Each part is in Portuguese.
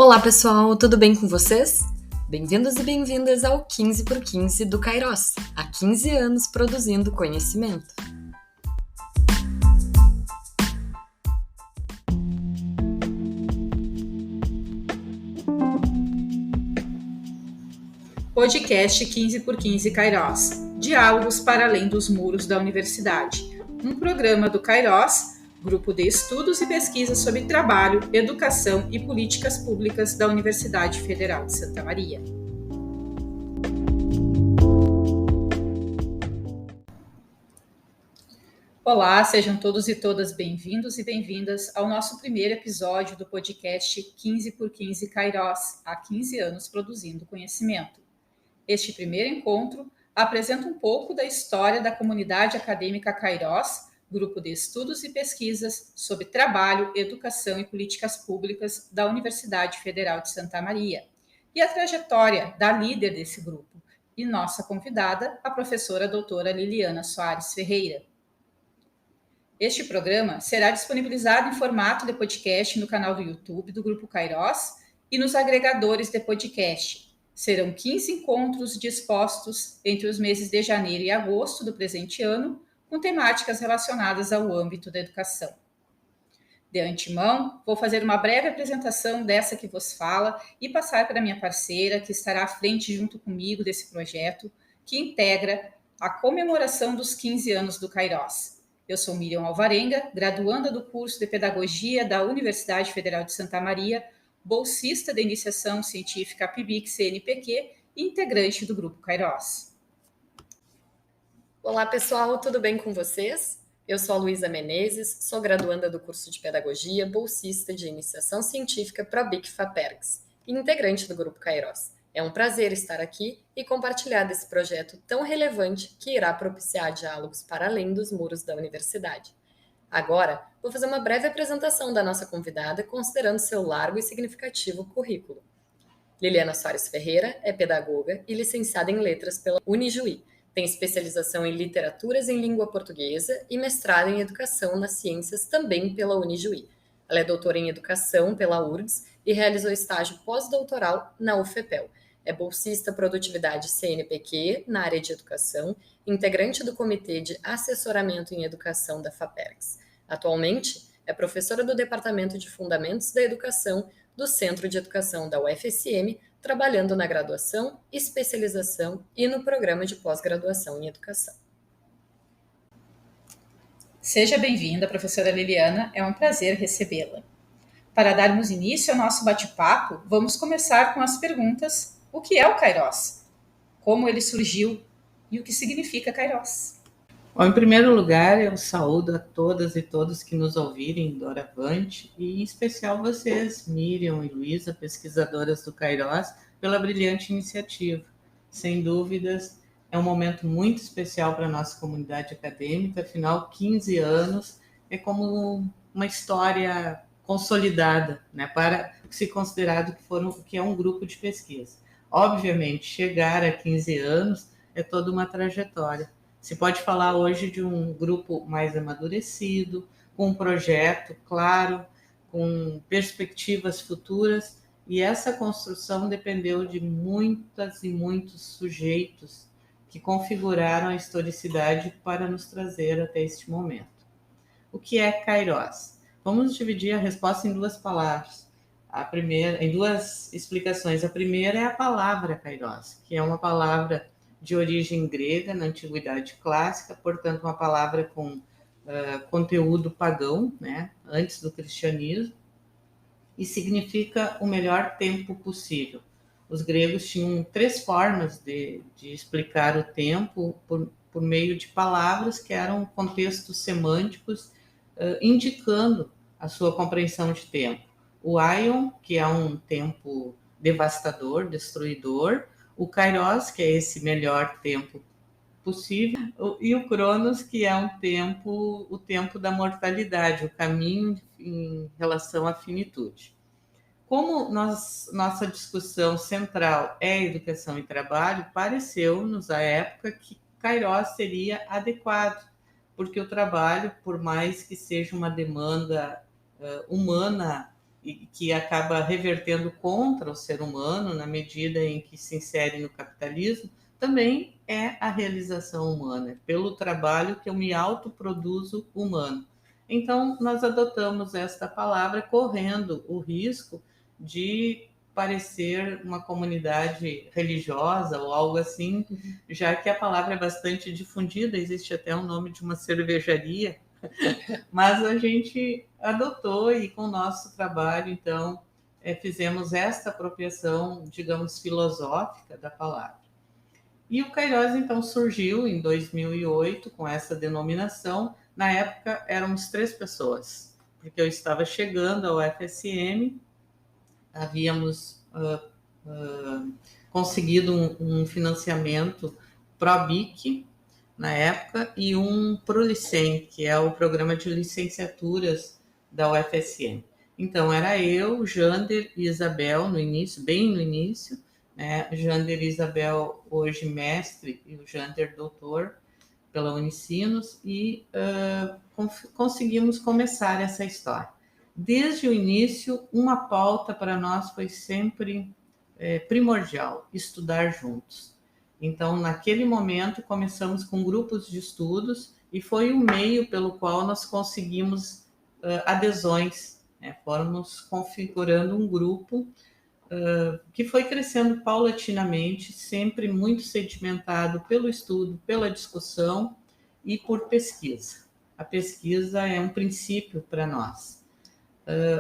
Olá pessoal, tudo bem com vocês? Bem-vindos e bem-vindas ao 15 por 15 do Kairos, há 15 anos produzindo conhecimento. Podcast 15 por 15 Kairos, Diálogos para além dos muros da universidade, um programa do Kairos, Grupo de Estudos e Pesquisas sobre Trabalho, Educação e Políticas Públicas da Universidade Federal de Santa Maria. Olá, sejam todos e todas bem-vindos e bem-vindas ao nosso primeiro episódio do podcast 15 por 15 Kairos, há 15 anos produzindo conhecimento. Este primeiro encontro apresenta um pouco da história da comunidade acadêmica Kairos, Grupo de Estudos e Pesquisas sobre Trabalho, Educação e Políticas Públicas da Universidade Federal de Santa Maria, e a trajetória da líder desse grupo, e nossa convidada, a professora doutora Liliana Soares Ferreira. Este programa será disponibilizado em formato de podcast no canal do YouTube do Grupo Kairos e nos agregadores de podcast. Serão 15 encontros dispostos entre os meses de janeiro e agosto do presente ano, com temáticas relacionadas ao âmbito da educação. De antemão, vou fazer uma breve apresentação dessa que vos fala e passar para minha parceira, que estará à frente junto comigo desse projeto, que integra a comemoração dos 15 anos do Kairos. Eu sou Miriam Alvarenga, graduanda do curso de Pedagogia da Universidade Federal de Santa Maria, bolsista de Iniciação Científica PIBIC-CNPq e integrante do Grupo Kairos. Olá pessoal, tudo bem com vocês? Eu sou a Luísa Menezes, sou graduanda do curso de Pedagogia, bolsista de Iniciação Científica ProBIC-FAPERGS e integrante do Grupo Kairos. É um prazer estar aqui e compartilhar desse projeto tão relevante que irá propiciar diálogos para além dos muros da universidade. Agora, vou fazer uma breve apresentação da nossa convidada, considerando seu largo e significativo currículo. Liliana Soares Ferreira é pedagoga e licenciada em Letras pela Unijuí. Tem especialização em Literaturas em Língua Portuguesa e mestrado em Educação nas Ciências também pela Unijuí. Ela é doutora em Educação pela URGS e realizou estágio pós-doutoral na UFPEL. É bolsista Produtividade CNPq na área de Educação, integrante do Comitê de Assessoramento em Educação da FAPERGS. Atualmente, é professora do Departamento de Fundamentos da Educação do Centro de Educação da UFSM, trabalhando na graduação, especialização e no programa de pós-graduação em Educação. Seja bem-vinda, professora Liliana, é um prazer recebê-la. Para darmos início ao nosso bate-papo, vamos começar com as perguntas: o que é o Kairos? Como ele surgiu e o que significa Kairos? Bom, em primeiro lugar, eu saúdo a todas e todos que nos ouvirem doravante, e em especial vocês, Miriam e Luísa, pesquisadoras do Kairos, pela brilhante iniciativa. Sem dúvidas, é um momento muito especial para a nossa comunidade acadêmica, afinal, 15 anos é como uma história consolidada, né, para se considerado que é um grupo de pesquisa. Obviamente, chegar a 15 anos é toda uma trajetória. Se pode falar hoje de um grupo mais amadurecido, com um projeto claro, com perspectivas futuras, e essa construção dependeu de muitas e muitos sujeitos que configuraram a historicidade para nos trazer até este momento. O que é Kairos? Vamos dividir a resposta em duas palavras. Em duas explicações. A primeira é a palavra Kairos, que é uma palavra de origem grega, na Antiguidade Clássica, portanto, uma palavra com conteúdo pagão, né, antes do cristianismo, e significa o melhor tempo possível. Os gregos tinham 3 formas de explicar o tempo por meio de palavras que eram contextos semânticos, indicando a sua compreensão de tempo. O aion, que é um tempo devastador, destruidor; o kairos, que é esse melhor tempo possível; e o cronos, que é o tempo da mortalidade, o caminho em relação à finitude. Como nossa discussão central é educação e trabalho, pareceu-nos à época que kairos seria adequado, porque o trabalho, por mais que seja uma demanda humana que acaba revertendo contra o ser humano na medida em que se insere no capitalismo, também é a realização humana, pelo trabalho que eu me autoproduzo humano. Então, nós adotamos esta palavra correndo o risco de parecer uma comunidade religiosa ou algo assim, já que a palavra é bastante difundida, existe até o nome de uma cervejaria, mas a gente adotou e com o nosso trabalho, então, fizemos esta apropriação, digamos, filosófica da palavra. E o Cairós, então, surgiu em 2008 com essa denominação. Na época, éramos 3 pessoas, porque eu estava chegando ao FSM, havíamos conseguido um financiamento ProBIC, na época, e um ProLicen, que é o programa de licenciaturas da UFSM. Então, era eu, Jander e Isabel, no início, bem no início, né? Jander e Isabel, hoje mestre, e o Jander doutor pela Unicinos, e conseguimos começar essa história. Desde o início, uma pauta para nós foi sempre primordial, estudar juntos. Então, naquele momento, começamos com grupos de estudos e foi o meio pelo qual nós conseguimos adesões, né? Fomos configurando um grupo que foi crescendo paulatinamente, sempre muito sedimentado pelo estudo, pela discussão e por pesquisa. A pesquisa é um princípio para nós.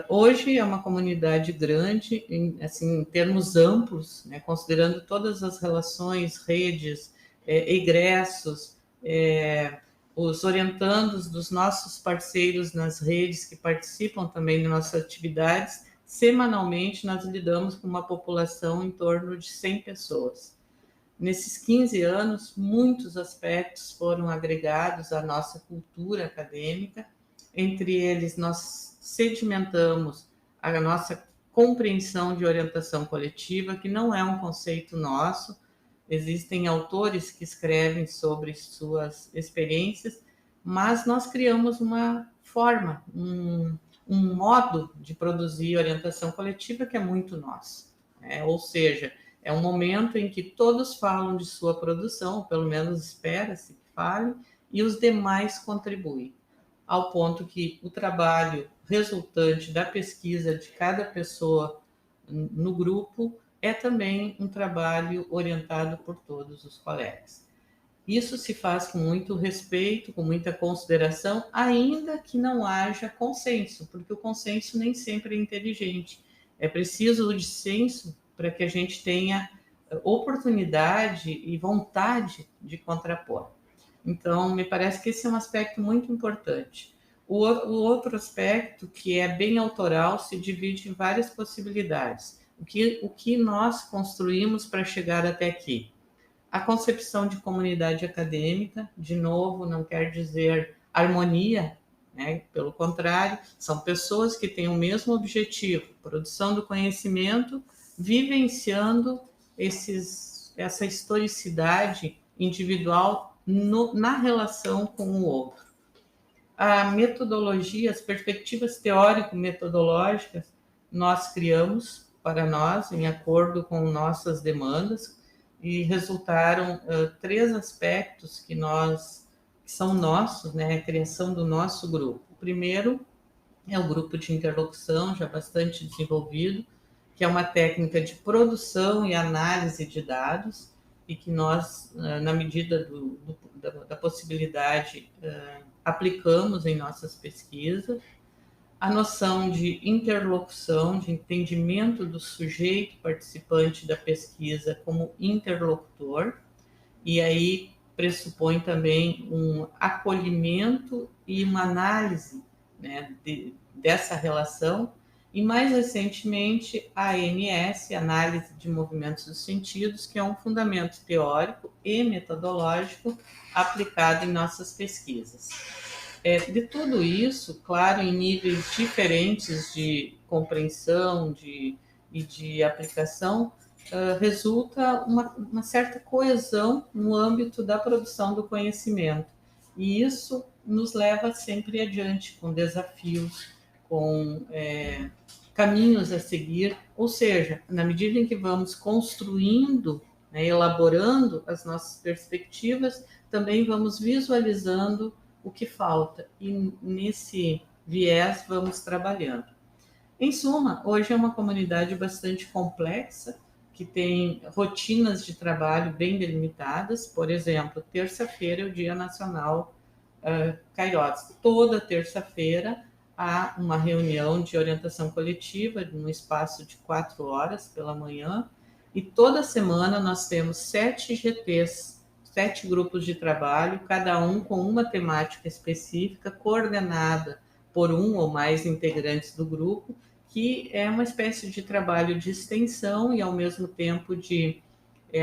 Hoje é uma comunidade grande, em termos amplos, né, considerando todas as relações, redes, egressos, os orientandos dos nossos parceiros nas redes que participam também de nossas atividades. Semanalmente, nós lidamos com uma população em torno de 100 pessoas. Nesses 15 anos, muitos aspectos foram agregados à nossa cultura acadêmica. Entre eles, nós sedimentamos a nossa compreensão de orientação coletiva, que não é um conceito nosso. Existem autores que escrevem sobre suas experiências, mas nós criamos uma forma, um modo de produzir orientação coletiva que é muito nosso. Ou seja, é um momento em que todos falam de sua produção, ou pelo menos espera-se que falem, e os demais contribuem, ao ponto que o trabalho resultante da pesquisa de cada pessoa no grupo é também um trabalho orientado por todos os colegas. Isso se faz com muito respeito, com muita consideração, ainda que não haja consenso, porque o consenso nem sempre é inteligente. É preciso o dissenso para que a gente tenha oportunidade e vontade de contrapor. Então, me parece que esse é um aspecto muito importante. O outro aspecto, que é bem autoral, se divide em várias possibilidades. O que nós construímos para chegar até aqui? A concepção de comunidade acadêmica, de novo, não quer dizer harmonia, né? Pelo contrário, são pessoas que têm o mesmo objetivo, produção do conhecimento, vivenciando essa historicidade individual na relação com o outro. A metodologia, as perspectivas teórico-metodológicas, nós criamos para nós, em acordo com nossas demandas, e resultaram 3 aspectos que são nossos, né, a criação do nosso grupo. O primeiro é o grupo de interlocução, já bastante desenvolvido, que é uma técnica de produção e análise de dados, e que nós, na medida da possibilidade, aplicamos em nossas pesquisas. A noção de interlocução, de entendimento do sujeito participante da pesquisa como interlocutor, e aí pressupõe também um acolhimento e uma análise, né, dessa relação, e mais recentemente a ANS, Análise de Movimentos dos Sentidos, que é um fundamento teórico e metodológico aplicado em nossas pesquisas. De tudo isso, claro, em níveis diferentes de compreensão e de aplicação, resulta uma certa coesão no âmbito da produção do conhecimento. E isso nos leva sempre adiante, com desafios, com caminhos a seguir, ou seja, na medida em que vamos construindo, né, elaborando as nossas perspectivas, também vamos visualizando o que falta e nesse viés vamos trabalhando. Em suma, hoje é uma comunidade bastante complexa, que tem rotinas de trabalho bem delimitadas. Por exemplo, terça-feira é o Dia Nacional Kairos. Toda terça-feira há uma reunião de orientação coletiva num espaço de 4 horas pela manhã, e toda semana nós temos 7 GTs, 7 grupos de trabalho, cada um com uma temática específica, coordenada por um ou mais integrantes do grupo, que é uma espécie de trabalho de extensão e, ao mesmo tempo, de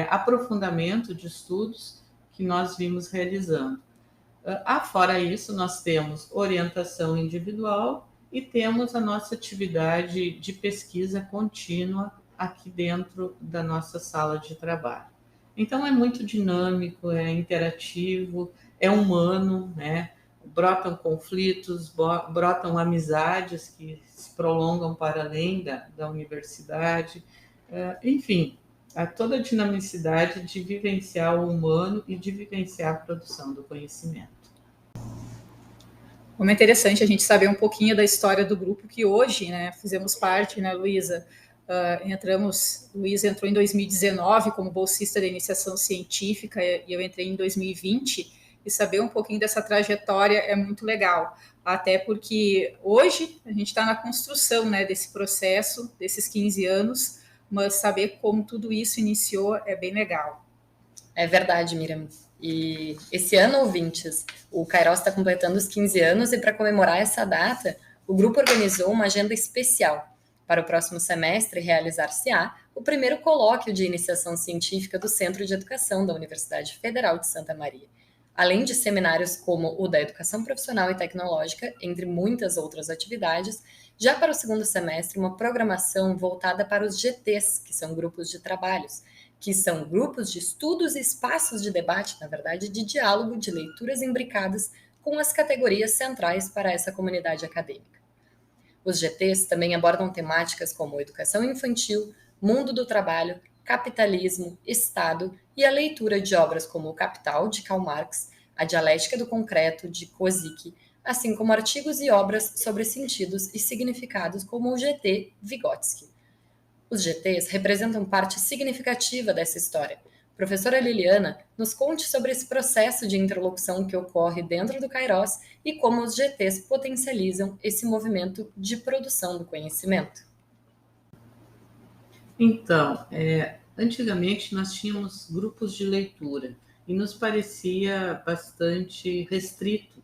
aprofundamento de estudos que nós vimos realizando. Fora isso, nós temos orientação individual e temos a nossa atividade de pesquisa contínua aqui dentro da nossa sala de trabalho. Então, é muito dinâmico, é interativo, é humano, né? Brotam conflitos, brotam amizades que se prolongam para além da universidade, enfim, há toda a dinamicidade de vivenciar o humano e de vivenciar a produção do conhecimento. Como é interessante a gente saber um pouquinho da história do grupo, que hoje, né, fizemos parte, né, Luísa? Luísa entrou em 2019 como bolsista da iniciação científica e eu entrei em 2020, e saber um pouquinho dessa trajetória é muito legal, até porque hoje a gente está na construção, né, desse processo, desses 15 anos, mas saber como tudo isso iniciou é bem legal. É verdade, Miriam. E esse ano, ouvintes, o Kairos está completando os 15 anos e para comemorar essa data, o grupo organizou uma agenda especial. Para o próximo semestre, realizar-se-á o primeiro colóquio de iniciação científica do Centro de Educação da Universidade Federal de Santa Maria, além de seminários como o da Educação Profissional e Tecnológica, entre muitas outras atividades. Já para o segundo semestre, uma programação voltada para os GTs, que são grupos de trabalhos, que são grupos de estudos e espaços de debate, na verdade, de diálogo, de leituras imbricadas com as categorias centrais para essa comunidade acadêmica. Os GTs também abordam temáticas como educação infantil, mundo do trabalho, capitalismo, Estado e a leitura de obras como O Capital, de Karl Marx, A Dialética do Concreto, de Kozik, assim como artigos e obras sobre sentidos e significados como o GT Vygotsky. Os GTs representam parte significativa dessa história. Professora Liliana, nos conte sobre esse processo de interlocução que ocorre dentro do Kairos e como os GTs potencializam esse movimento de produção do conhecimento. Então, antigamente nós tínhamos grupos de leitura e nos parecia bastante restrito.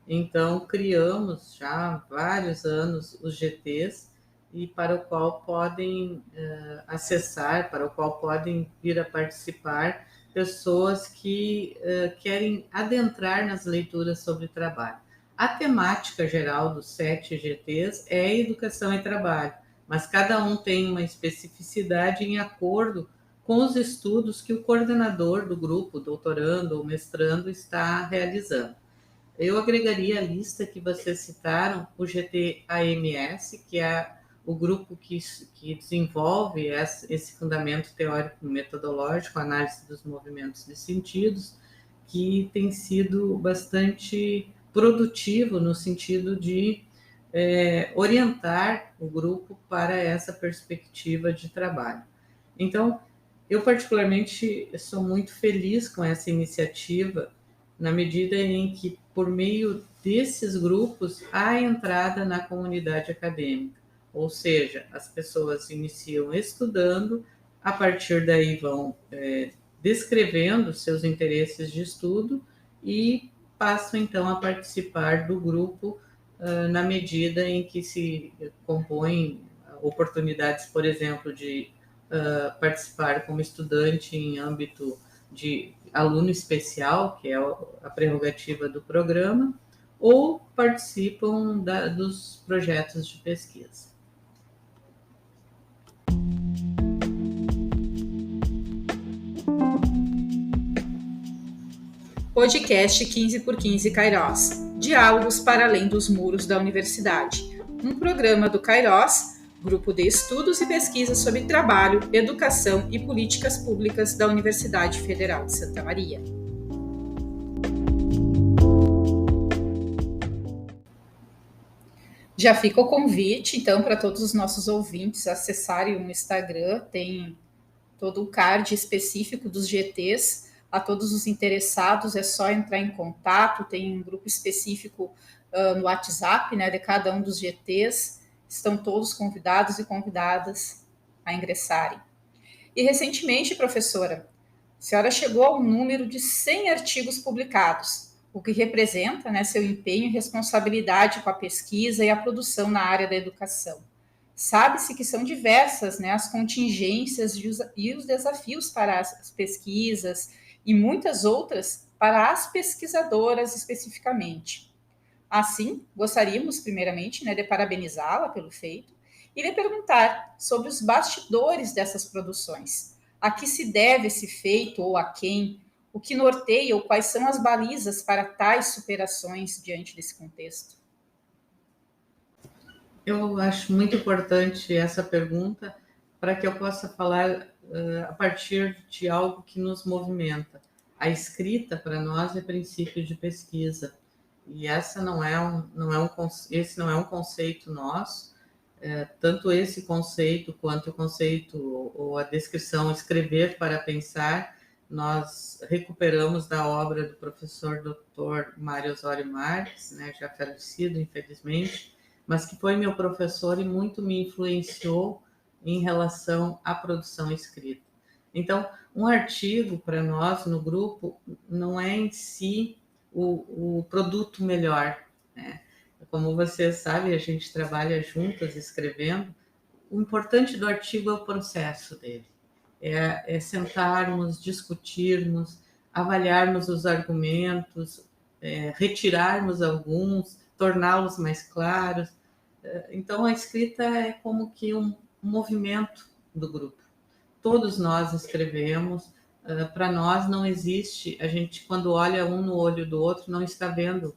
Então, criamos já há vários anos os GTs, e para o qual podem acessar, para o qual podem vir a participar pessoas que querem adentrar nas leituras sobre trabalho. A temática geral dos 7 GTs é educação e trabalho, mas cada um tem uma especificidade em acordo com os estudos que o coordenador do grupo, doutorando ou mestrando, está realizando. Eu agregaria a lista que vocês citaram, o GT-AMS, que é o grupo que desenvolve esse fundamento teórico-metodológico, análise dos movimentos de sentidos, que tem sido bastante produtivo no sentido de orientar o grupo para essa perspectiva de trabalho. Então, eu particularmente sou muito feliz com essa iniciativa, na medida em que, por meio desses grupos, há entrada na comunidade acadêmica. Ou seja, as pessoas iniciam estudando, a partir daí vão descrevendo seus interesses de estudo e passam, então, a participar do grupo na medida em que se compõem oportunidades, por exemplo, de participar como estudante em âmbito de aluno especial, que é a prerrogativa do programa, ou participam dos projetos de pesquisa. Podcast 15x15 Kairos. Diálogos para além dos muros da universidade. Um programa do Kairos Grupo de Estudos e Pesquisas sobre Trabalho, Educação e Políticas Públicas da Universidade Federal de Santa Maria. Já fica o convite, então, para todos os nossos ouvintes acessarem o Instagram, tem todo o card específico dos GTs. A todos os interessados é só entrar em contato, tem um grupo específico no WhatsApp, né, de cada um dos GTs. Estão todos convidados e convidadas a ingressarem. E recentemente, professora, a senhora chegou ao número de 100 artigos publicados, o que representa, né, seu empenho e responsabilidade com a pesquisa e a produção na área da educação. Sabe-se que são diversas, né, as contingências e os desafios para as pesquisas e muitas outras para as pesquisadoras especificamente. Assim, gostaríamos, primeiramente, né, de parabenizá-la pelo feito e lhe perguntar sobre os bastidores dessas produções. A que se deve esse feito ou a quem? O que norteia ou quais são as balizas para tais superações diante desse contexto? Eu acho muito importante essa pergunta para que eu possa falar a partir de algo que nos movimenta. A escrita, para nós, é princípio de pesquisa. E esse não é um conceito nosso, tanto esse conceito quanto o conceito ou a descrição escrever para pensar, nós recuperamos da obra do professor Dr. Mário Osório Marques, né, já falecido, infelizmente, mas que foi meu professor e muito me influenciou em relação à produção escrita. Então, um artigo para nós no grupo não é em si o produto melhor, né? Como você sabe, a gente trabalha juntas escrevendo. O importante do artigo é o processo dele. É sentarmos, discutirmos, avaliarmos os argumentos, retirarmos alguns, torná-los mais claros. Então, a escrita é como que um movimento do grupo. Todos nós escrevemos. Para nós não existe, a gente quando olha um no olho do outro não está vendo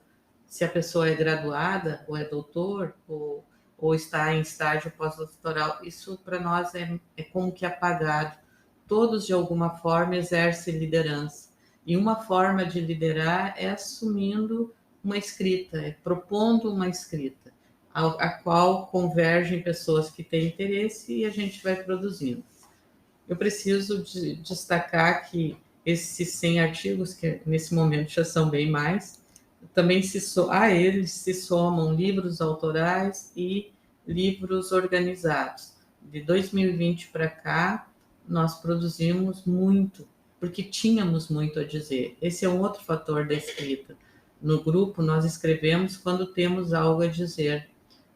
se a pessoa é graduada ou é doutor ou está em estágio pós-doutoral. Isso para nós é como que apagado. Todos de alguma forma exercem liderança e uma forma de liderar é assumindo uma escrita, é propondo uma escrita a qual convergem pessoas que têm interesse e a gente vai produzindo. Eu preciso destacar que esses 100 artigos, que nesse momento já são bem mais, também eles se somam livros autorais e livros organizados. De 2020 para cá, nós produzimos muito, porque tínhamos muito a dizer. Esse é um outro fator da escrita. No grupo, nós escrevemos quando temos algo a dizer,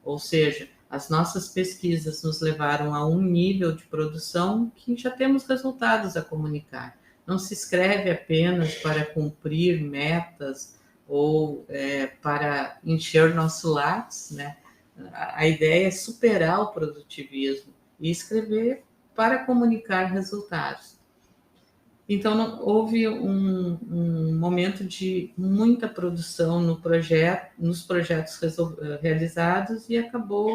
ou seja, as nossas pesquisas nos levaram a um nível de produção que já temos resultados a comunicar. Não se escreve apenas para cumprir metas ou para encher nosso lápis, né? A ideia é superar o produtivismo e escrever para comunicar resultados. Então, houve um momento de muita produção nos projetos realizados e acabou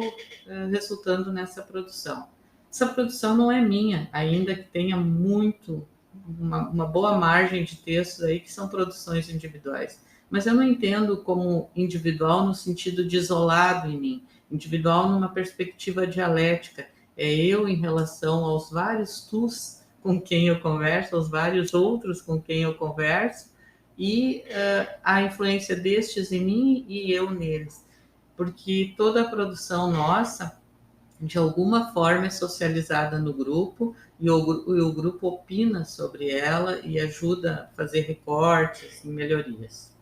resultando nessa produção. Essa produção não é minha, ainda que tenha uma boa margem de textos aí que são produções individuais. Mas eu não entendo como individual no sentido de isolado em mim, individual numa perspectiva dialética. É eu em relação aos vários tus com quem eu converso, aos vários outros com quem eu converso, e a influência destes em mim e eu neles. Porque toda a produção nossa, de alguma forma, é socializada no grupo, e o grupo opina sobre ela e ajuda a fazer recortes e melhorias.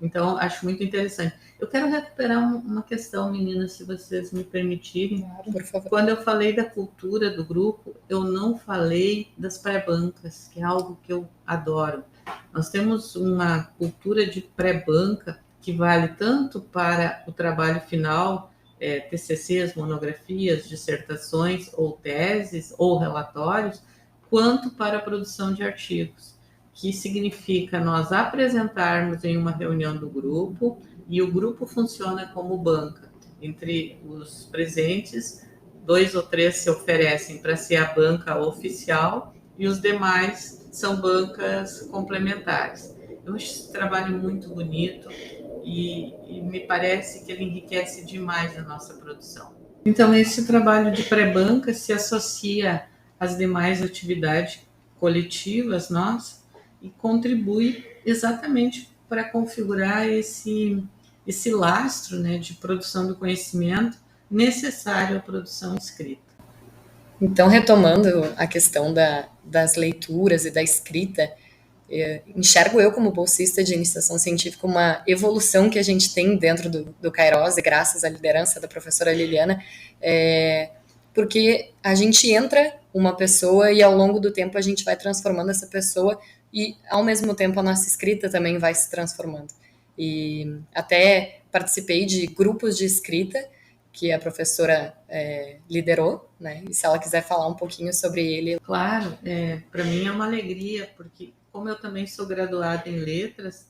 Então, acho muito interessante. Eu quero recuperar uma questão, meninas, se vocês me permitirem. Claro, por favor. Quando eu falei da cultura do grupo, eu não falei das pré-bancas, que é algo que eu adoro. Nós temos uma cultura de pré-banca que vale tanto para o trabalho final, TCCs, monografias, dissertações, ou teses, ou relatórios, quanto para a produção de artigos, que significa nós apresentarmos em uma reunião do grupo e o grupo funciona como banca entre os presentes 2 ou 3 se oferecem para ser a banca oficial e os demais são bancas complementares. Eu acho esse trabalho muito bonito e me parece que ele enriquece demais a nossa produção. Então, esse trabalho de pré-banca se associa às demais atividades coletivas nossas e contribui exatamente para configurar esse lastro, né, de produção do conhecimento necessário à produção escrita. Então, retomando a questão das leituras e da escrita, enxergo eu como bolsista de iniciação científica uma evolução que a gente tem dentro do Kairos, e graças à liderança da professora Liliana, porque a gente entra uma pessoa e ao longo do tempo a gente vai transformando essa pessoa e ao mesmo tempo a nossa escrita também vai se transformando. E até participei de grupos de escrita que a professora liderou, né? E se ela quiser falar um pouquinho sobre ele. Claro, para mim é uma alegria, porque como eu também sou graduada em letras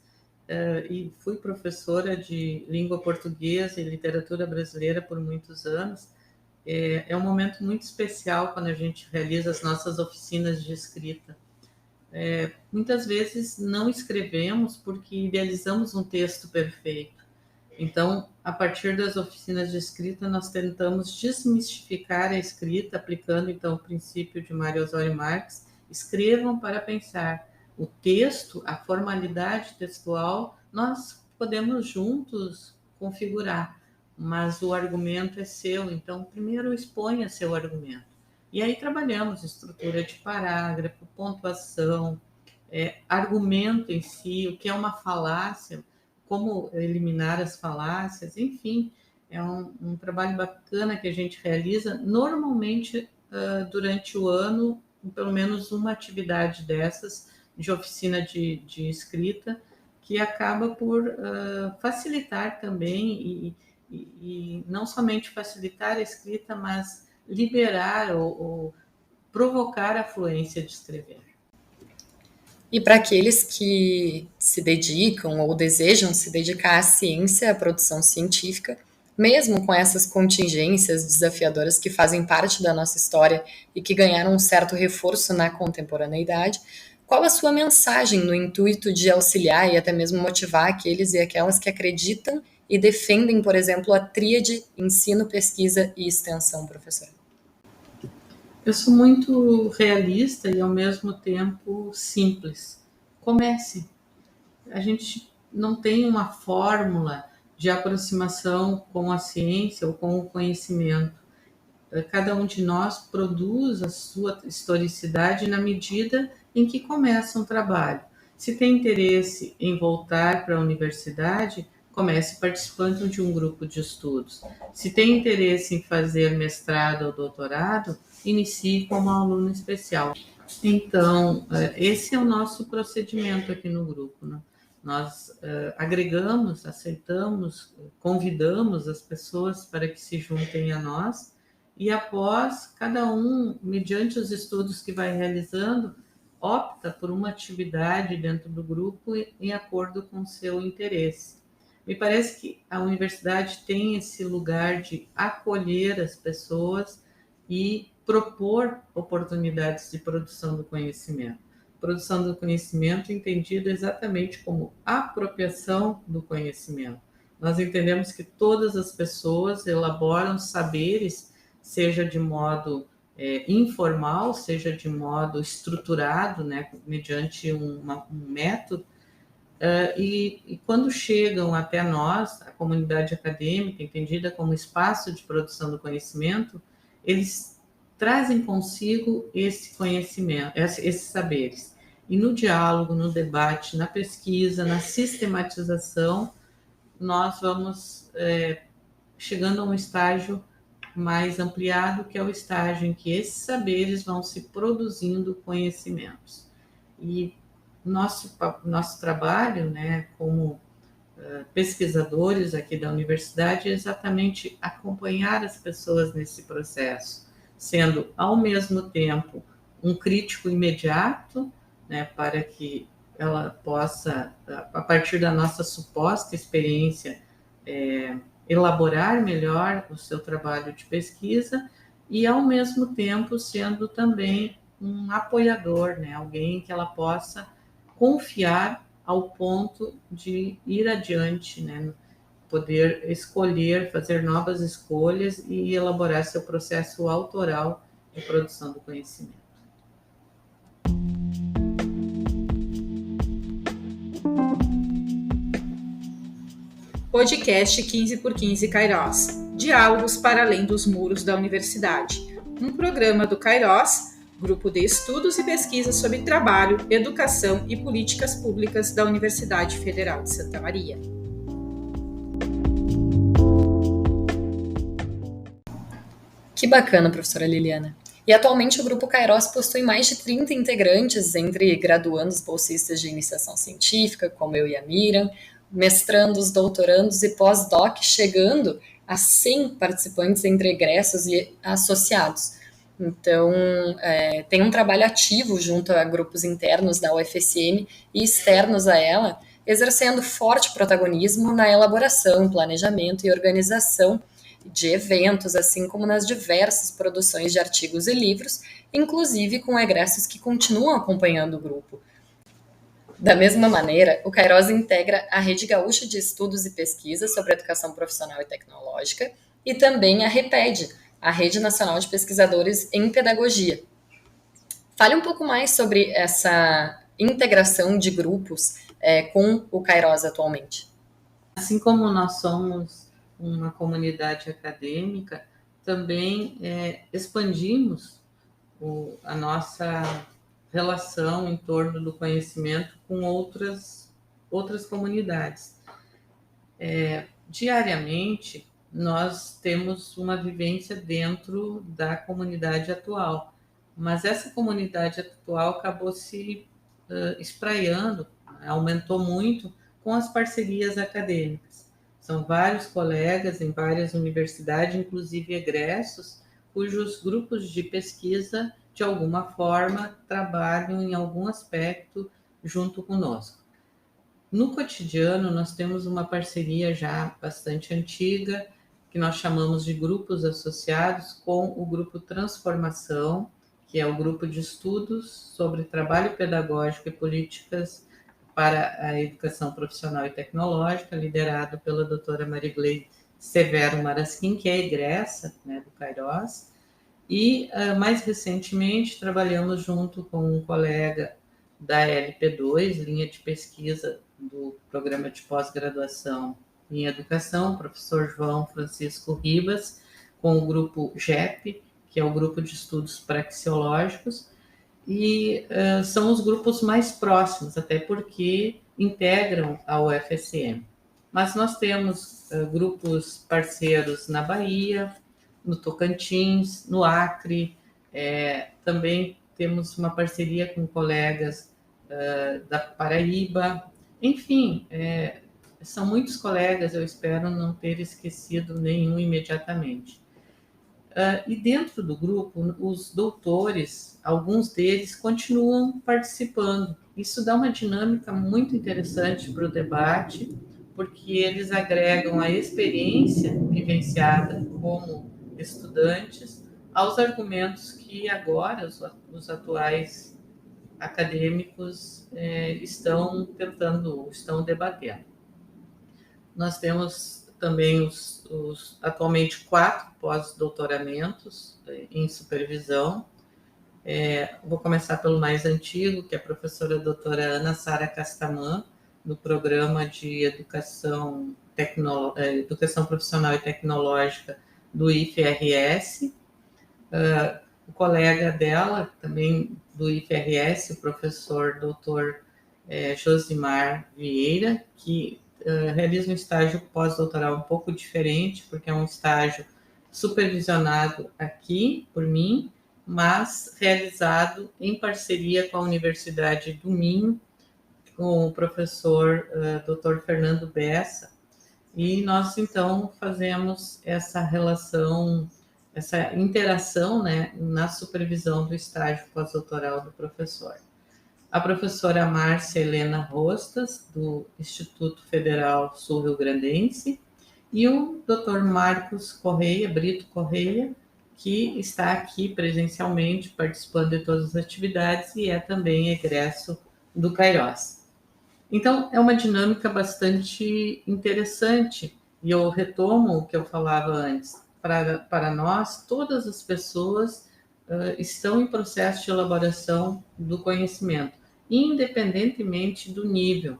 e fui professora de língua portuguesa e literatura brasileira por muitos anos, é um momento muito especial quando a gente realiza as nossas oficinas de escrita. Muitas vezes não escrevemos porque idealizamos um texto perfeito. Então, a partir das oficinas de escrita, nós tentamos desmistificar a escrita, aplicando então o princípio de Mário Osório Marx. Escrevam para pensar. O texto, a formalidade textual, nós podemos juntos configurar, mas o argumento é seu. Então, primeiro exponha seu argumento. E aí trabalhamos estrutura de parágrafo, pontuação, argumento em si, o que é uma falácia, como eliminar as falácias, enfim, é um trabalho bacana que a gente realiza normalmente durante o ano, pelo menos uma atividade dessas de oficina de escrita, que acaba por facilitar também e não somente facilitar a escrita, mas liberar ou provocar a fluência de escrever. E para aqueles que se dedicam ou desejam se dedicar à ciência, à produção científica, mesmo com essas contingências desafiadoras que fazem parte da nossa história e que ganharam um certo reforço na contemporaneidade, qual a sua mensagem no intuito de auxiliar e até mesmo motivar aqueles e aquelas que acreditam e defendem, por exemplo, a tríade ensino, pesquisa e extensão, professora? Eu sou muito realista e, ao mesmo tempo, simples. Comece. A gente não tem uma fórmula de aproximação com a ciência ou com o conhecimento. Cada um de nós produz a sua historicidade na medida em que começa um trabalho. Se tem interesse em voltar para a universidade, comece participando de um grupo de estudos. Se tem interesse em fazer mestrado ou doutorado, inicie como aluno especial. Então, esse é o nosso procedimento aqui no grupo, né? Nós agregamos, aceitamos, convidamos as pessoas para que se juntem a nós e após, cada um, mediante os estudos que vai realizando, opta por uma atividade dentro do grupo em acordo com o seu interesse. Me parece que a universidade tem esse lugar de acolher as pessoas e propor oportunidades de produção do conhecimento. Produção do conhecimento entendida exatamente como apropriação do conhecimento. Nós entendemos que todas as pessoas elaboram saberes, seja de modo informal, seja de modo estruturado, né, mediante um método, e quando chegam até nós, a comunidade acadêmica, entendida como espaço de produção do conhecimento, eles trazem consigo esse conhecimento, esses saberes. E no diálogo, no debate, na pesquisa, na sistematização, nós vamos chegando a um estágio mais ampliado, que é o estágio em que esses saberes vão se produzindo conhecimentos. E nosso trabalho, né, como pesquisadores aqui da universidade, é exatamente acompanhar as pessoas nesse processo, sendo, ao mesmo tempo, um crítico imediato, né, para que ela possa, a partir da nossa suposta experiência, elaborar melhor o seu trabalho de pesquisa e, ao mesmo tempo, sendo também um apoiador, né? Alguém que ela possa confiar ao ponto de ir adiante, né? Poder escolher, fazer novas escolhas e elaborar seu processo autoral de produção do conhecimento. Podcast 15 por 15 Kairos. Diálogos para além dos muros da universidade. Um programa do Kairos, Grupo de Estudos e Pesquisas sobre Trabalho, Educação e Políticas Públicas da Universidade Federal de Santa Maria. Que bacana, professora Liliana. E atualmente o Grupo Kairos possui mais de 30 integrantes, entre graduandos bolsistas de iniciação científica, como eu e a Miriam, mestrandos, doutorandos e pós-doc, chegando a 100 participantes entre egressos e associados. Então, tem um trabalho ativo junto a grupos internos da UFSM e externos a ela, exercendo forte protagonismo na elaboração, planejamento e organização de eventos, assim como nas diversas produções de artigos e livros, inclusive com egressos que continuam acompanhando o grupo. Da mesma maneira, o Kairos integra a Rede Gaúcha de Estudos e Pesquisas sobre Educação Profissional e Tecnológica e também a REPED, a Rede Nacional de Pesquisadores em Pedagogia. Fale um pouco mais sobre essa integração de grupos com o Kairos atualmente. Assim como nós somos uma comunidade acadêmica, também expandimos a nossa relação em torno do conhecimento com outras comunidades. Diariamente, nós temos uma vivência dentro da comunidade atual, mas essa comunidade atual acabou se espraiando, aumentou muito com as parcerias acadêmicas. São vários colegas em várias universidades, inclusive egressos, cujos grupos de pesquisa, de alguma forma, trabalham em algum aspecto junto conosco. No cotidiano, nós temos uma parceria já bastante antiga, que nós chamamos de grupos associados, com o Grupo Transformação, que é o grupo de estudos sobre trabalho pedagógico e políticas para a educação profissional e tecnológica, liderado pela doutora Marigleide Severo Marasquim, que é egressa, né, do Kairos. E, mais recentemente, trabalhamos junto com um colega da LP2, linha de pesquisa do programa de pós-graduação em educação, o professor João Francisco Ribas, com o grupo GEP, que é o Grupo de Estudos Praxeológicos, e são os grupos mais próximos, até porque integram a UFSM. Mas nós temos grupos parceiros na Bahia, no Tocantins, no Acre, também temos uma parceria com colegas da Paraíba, enfim, são muitos colegas, eu espero não ter esquecido nenhum imediatamente. E dentro do grupo, os doutores, alguns deles continuam participando. Isso dá uma dinâmica muito interessante para o debate, porque eles agregam a experiência vivenciada como estudantes aos argumentos que agora os atuais acadêmicos estão debatendo. Nós temos também atualmente 4 pós-doutoramentos em supervisão. Vou começar pelo mais antigo, que é a professora doutora Ana Sara Castamã, no programa de educação profissional e tecnológica do IFRS. O colega dela, também do IFRS, o professor doutor Josimar Vieira, que realiza um estágio pós-doutoral um pouco diferente, porque é um estágio supervisionado aqui por mim, mas realizado em parceria com a Universidade do Minho, com o professor Dr. Fernando Bessa, e nós então fazemos essa relação, essa interação, né, na supervisão do estágio pós-doutoral do professor. A professora Márcia Helena Rostas, do Instituto Federal Sul-Rio Grandense, e o Dr. Marcos Correia, Brito Correia, que está aqui presencialmente participando de todas as atividades e é também egresso do Kairos. Então, é uma dinâmica bastante interessante e eu retomo o que eu falava antes. Para nós, todas as pessoas estão em processo de elaboração do conhecimento, independentemente do nível.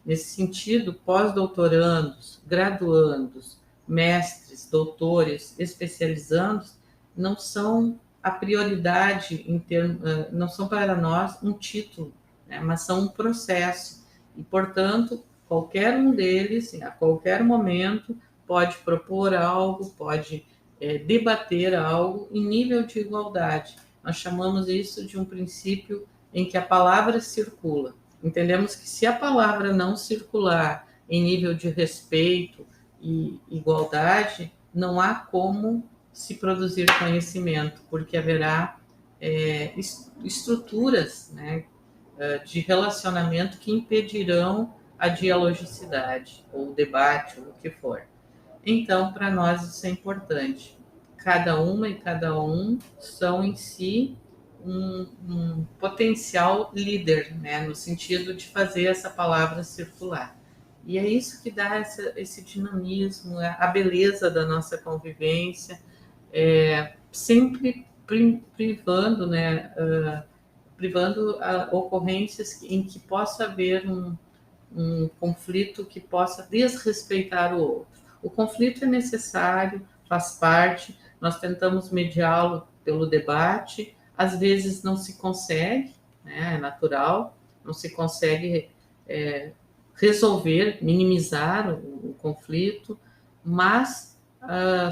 Nesse sentido, pós-doutorandos, graduandos, mestres, doutores, especializandos, não são a prioridade, não são para nós um título, né, mas são um processo. E, portanto, qualquer um deles, a qualquer momento, pode propor algo, pode debater algo em nível de igualdade. Nós chamamos isso de um princípio em que a palavra circula. Entendemos que se a palavra não circular em nível de respeito e igualdade, não há como se produzir conhecimento, porque haverá estruturas, né, de relacionamento que impedirão a dialogicidade, ou o debate, ou o que for. Então, para nós isso é importante. Cada uma e cada um são em si um potencial líder, né, no sentido de fazer essa palavra circular. E é isso que dá esse dinamismo, a beleza da nossa convivência, sempre privando, né, privando ocorrências em que possa haver um conflito que possa desrespeitar o outro. O conflito é necessário, faz parte, nós tentamos mediá-lo pelo debate, às vezes não se consegue, né, é natural, não se consegue resolver, minimizar o conflito, mas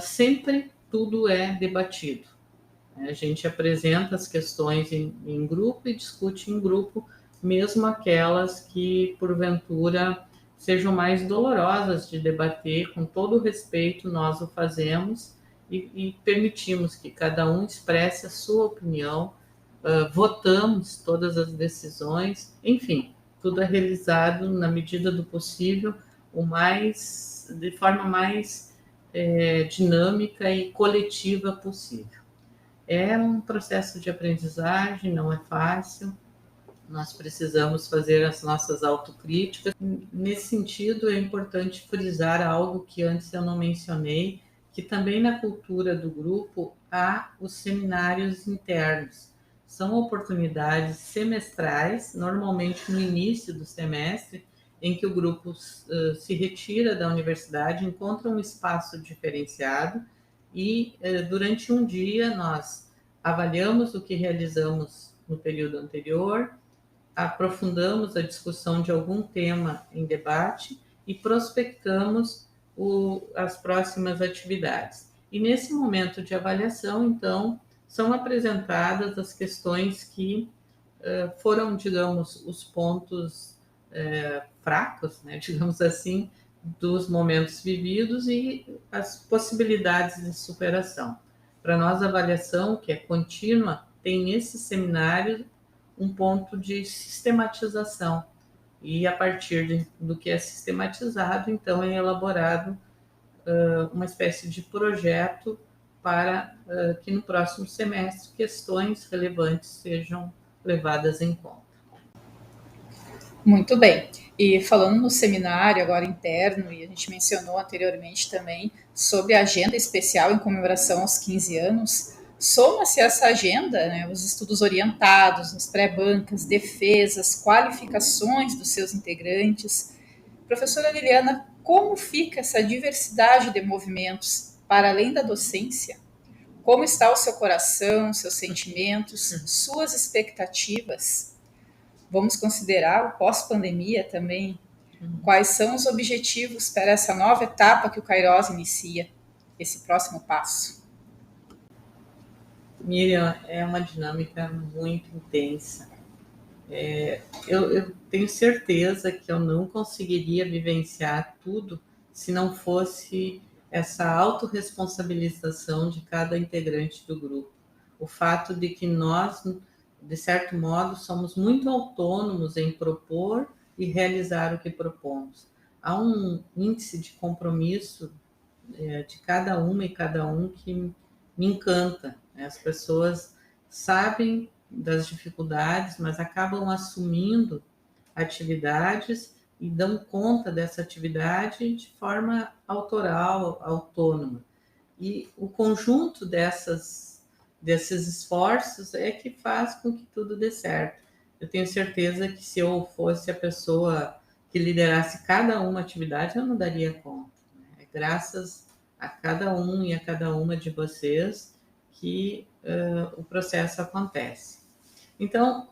sempre tudo é debatido. A gente apresenta as questões em grupo e discute em grupo, mesmo aquelas que, porventura, sejam mais dolorosas de debater, com todo o respeito, nós o fazemos e permitimos que cada um expresse a sua opinião, votamos todas as decisões, enfim, tudo é realizado na medida do possível, de forma mais dinâmica e coletiva possível. É um processo de aprendizagem, não é fácil, nós precisamos fazer as nossas autocríticas. Nesse sentido, é importante frisar algo que antes eu não mencionei, que também na cultura do grupo há os seminários internos. São oportunidades semestrais, normalmente no início do semestre, em que o grupo se retira da universidade, encontra um espaço diferenciado e durante um dia nós avaliamos o que realizamos no período anterior, aprofundamos a discussão de algum tema em debate e prospectamos as próximas atividades. E nesse momento de avaliação, então, são apresentadas as questões que foram, digamos, os pontos fracos, né, digamos assim, dos momentos vividos e as possibilidades de superação. Para nós, a avaliação, que é contínua, tem nesse seminário um ponto de sistematização. E a partir do que é sistematizado, então é elaborado uma espécie de projeto para que no próximo semestre questões relevantes sejam levadas em conta. Muito bem. E falando no seminário agora interno, e a gente mencionou anteriormente também sobre a agenda especial em comemoração aos 15 anos, soma-se essa agenda, né, os estudos orientados, as pré-bancas, defesas, qualificações dos seus integrantes. Professora Liliana, como fica essa diversidade de movimentos para além da docência? Como está o seu coração, seus sentimentos, suas expectativas? Vamos considerar o pós-pandemia também. Quais são os objetivos para essa nova etapa que o Kairos inicia, esse próximo passo? Miriam, é uma dinâmica muito intensa. Eu tenho certeza que eu não conseguiria vivenciar tudo se não fosse essa autorresponsabilização de cada integrante do grupo. O fato de que nós, de certo modo, somos muito autônomos em propor e realizar o que propomos. Há um índice de compromisso de cada uma e cada um que me encanta, né? As pessoas sabem das dificuldades, mas acabam assumindo atividades e dão conta dessa atividade de forma autoral, autônoma. E o conjunto desses esforços é que faz com que tudo dê certo. Eu tenho certeza que se eu fosse a pessoa que liderasse cada uma atividade, eu não daria conta, né? É graças a cada um e a cada uma de vocês que o processo acontece. Então,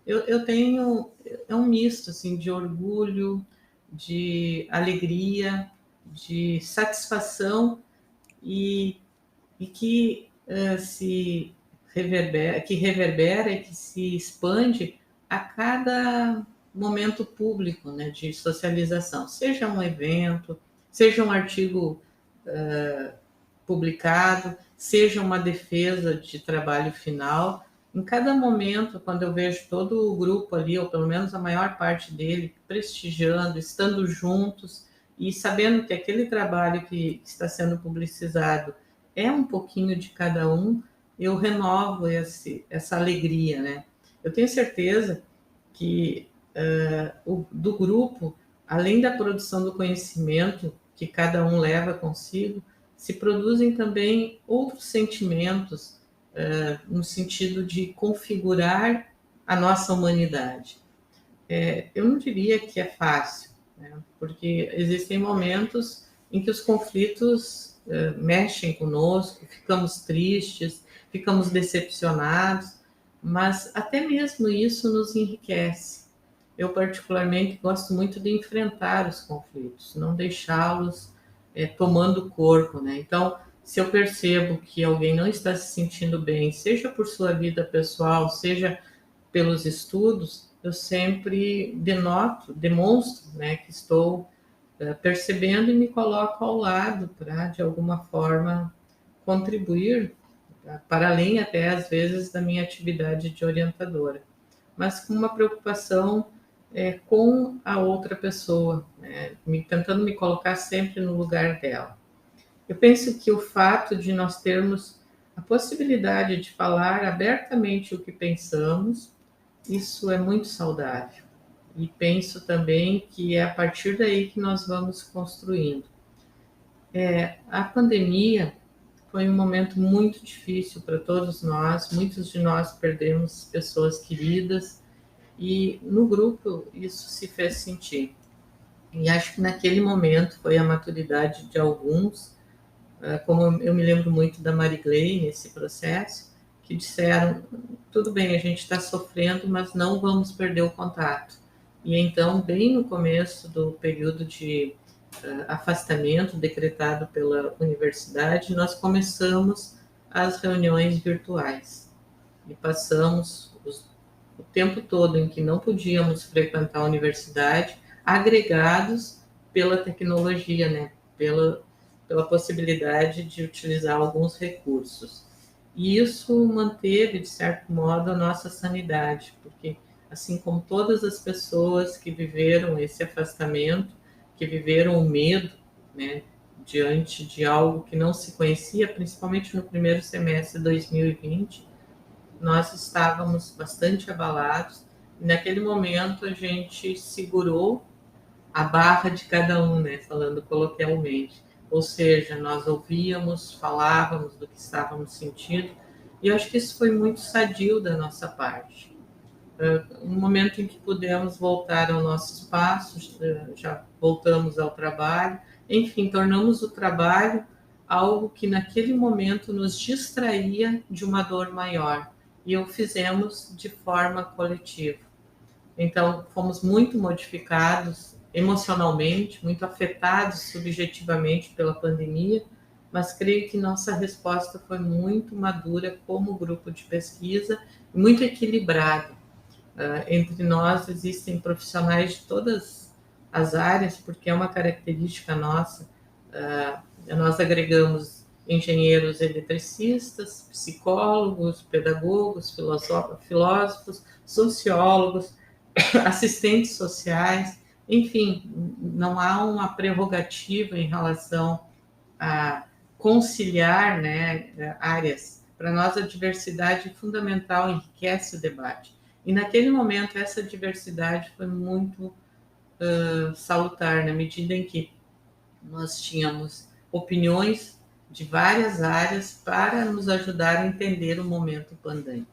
eu tenho um misto assim, de orgulho, de alegria, de satisfação e que se reverbera e que se expande a cada momento público, né, de socialização, seja um evento, seja um artigo publicado, seja uma defesa de trabalho final. Em cada momento, quando eu vejo todo o grupo ali, ou pelo menos a maior parte dele, prestigiando, estando juntos e sabendo que aquele trabalho que está sendo publicizado é um pouquinho de cada um, eu renovo essa alegria, né? Eu tenho certeza que do grupo, além da produção do conhecimento que cada um leva consigo, se produzem também outros sentimentos no sentido de configurar a nossa humanidade. Eu não diria que é fácil, né? Porque existem momentos em que os conflitos mexem conosco, ficamos tristes, ficamos decepcionados, mas até mesmo isso nos enriquece. Eu particularmente gosto muito de enfrentar os conflitos, não deixá-los tomando corpo, né? Então, se eu percebo que alguém não está se sentindo bem, seja por sua vida pessoal, seja pelos estudos, eu sempre demonstro, né, que estou percebendo e me coloco ao lado para, de alguma forma, contribuir para além até, às vezes, da minha atividade de orientadora, mas com uma preocupação com a outra pessoa, né, tentando me colocar sempre no lugar dela. Eu penso que o fato de nós termos a possibilidade de falar abertamente o que pensamos, isso é muito saudável. E penso também que é a partir daí que nós vamos construindo. A pandemia foi um momento muito difícil para todos nós, muitos de nós perdemos pessoas queridas, e no grupo isso se fez sentir. E acho que naquele momento foi a maturidade de alguns, como eu me lembro muito da Marigley nesse processo, que disseram, tudo bem, a gente está sofrendo, mas não vamos perder o contato. E então, bem no começo do período de afastamento decretado pela universidade, nós começamos as reuniões virtuais. E passamos o tempo todo em que não podíamos frequentar a universidade, agregados pela tecnologia, né? Pela possibilidade de utilizar alguns recursos. E isso manteve, de certo modo, a nossa sanidade, porque, assim como todas as pessoas que viveram esse afastamento, que viveram o medo, né, diante de algo que não se conhecia, principalmente no primeiro semestre de 2020, nós estávamos bastante abalados. E naquele momento a gente segurou a barra de cada um, né, falando coloquialmente. Ou seja, nós ouvíamos, falávamos do que estávamos sentindo, e eu acho que isso foi muito sadio da nossa parte. No momento em que pudemos voltar ao nosso espaço, já voltamos ao trabalho, enfim, tornamos o trabalho algo que naquele momento nos distraía de uma dor maior, e o fizemos de forma coletiva. Então, fomos muito modificados emocionalmente, muito afetados subjetivamente pela pandemia, mas creio que nossa resposta foi muito madura como grupo de pesquisa, muito equilibrada. Entre nós existem profissionais de todas as áreas, porque é uma característica nossa. Nós agregamos engenheiros eletricistas, psicólogos, pedagogos, filósofos, sociólogos, assistentes sociais, enfim, não há uma prerrogativa em relação a conciliar, né, áreas. Para nós, a diversidade fundamental enriquece o debate. E naquele momento, essa diversidade foi muito salutar, na medida em que nós tínhamos opiniões de várias áreas para nos ajudar a entender o momento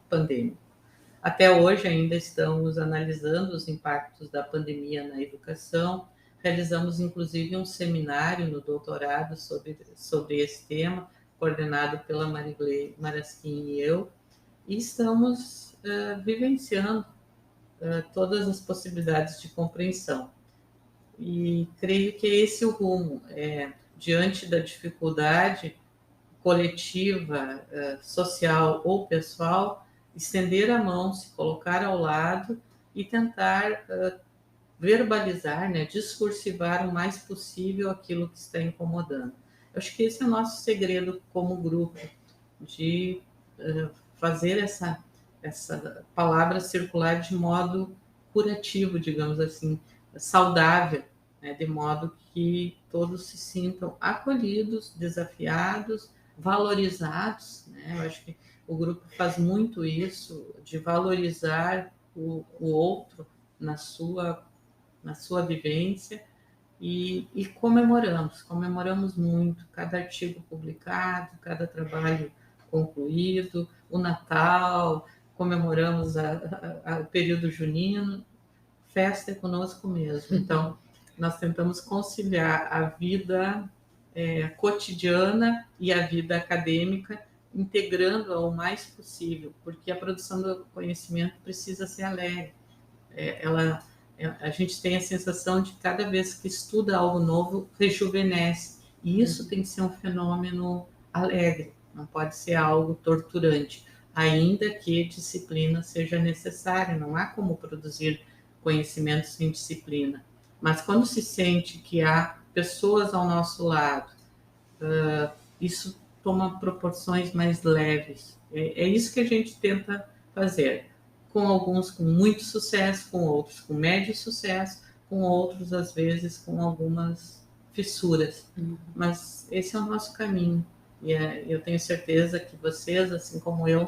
pandêmico. Até hoje ainda estamos analisando os impactos da pandemia na educação. Realizamos inclusive um seminário no doutorado sobre esse tema, coordenado pela Marigley Marasquim e eu, e estamos vivenciando todas as possibilidades de compreensão. E creio que esse é o rumo. Diante da dificuldade coletiva, social ou pessoal, estender a mão, se colocar ao lado e tentar verbalizar, né, discursivar o mais possível aquilo que está incomodando. Eu acho que esse é o nosso segredo como grupo, de fazer essa palavra circular de modo curativo, digamos assim, saudável, né, de modo que todos se sintam acolhidos, desafiados, valorizados, né? Eu acho que o grupo faz muito isso, de valorizar o outro na sua vivência, e comemoramos muito cada artigo publicado, cada trabalho concluído, o Natal, comemoramos o período junino, festa é conosco mesmo. Então, nós tentamos conciliar a vida cotidiana e a vida acadêmica, integrando-a o mais possível, porque a produção do conhecimento precisa ser alegre. A gente tem a sensação de que cada vez que estuda algo novo, rejuvenesce. E isso tem que ser um fenômeno alegre, não pode ser algo torturante, ainda que disciplina seja necessária. Não há como produzir conhecimento sem disciplina. Mas quando se sente que há pessoas ao nosso lado, isso toma proporções mais leves. É isso que a gente tenta fazer. Com alguns com muito sucesso, com outros com médio sucesso, com outros, às vezes, com algumas fissuras. Mas esse é o nosso caminho. E eu tenho certeza que vocês, assim como eu,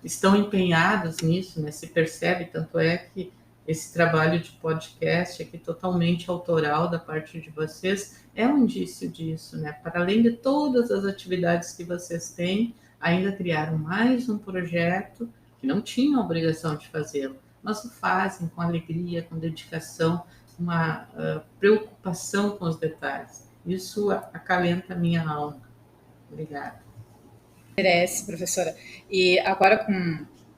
estão empenhados nisso, né? Se percebe, tanto é que esse trabalho de podcast aqui, totalmente autoral da parte de vocês, é um indício disso, né? Para além de todas as atividades que vocês têm, ainda criaram mais um projeto que não tinham a obrigação de fazê-lo, mas o fazem com alegria, com dedicação, uma preocupação com os detalhes. Isso acalenta a minha alma. Obrigada. Merece, professora. E agora,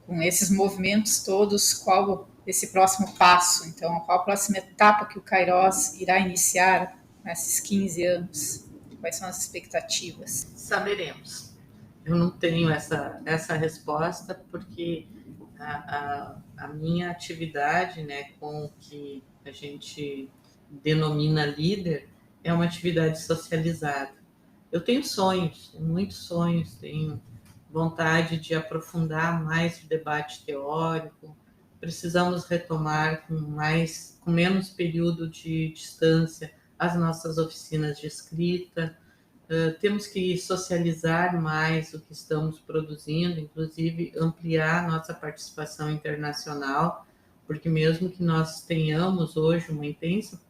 com esses movimentos todos, qual esse próximo passo? Então, qual a próxima etapa que o Kairos irá iniciar nesses 15 anos? Quais são as expectativas? Saberemos. Eu não tenho essa resposta, porque a minha atividade, né, com o que a gente denomina líder, é uma atividade socializada. Eu tenho sonhos, muitos sonhos, tenho vontade de aprofundar mais o debate teórico. Precisamos retomar com menos período de distância as nossas oficinas de escrita. Temos que socializar mais o que estamos produzindo, inclusive ampliar nossa participação internacional, porque mesmo que nós tenhamos hoje uma intensa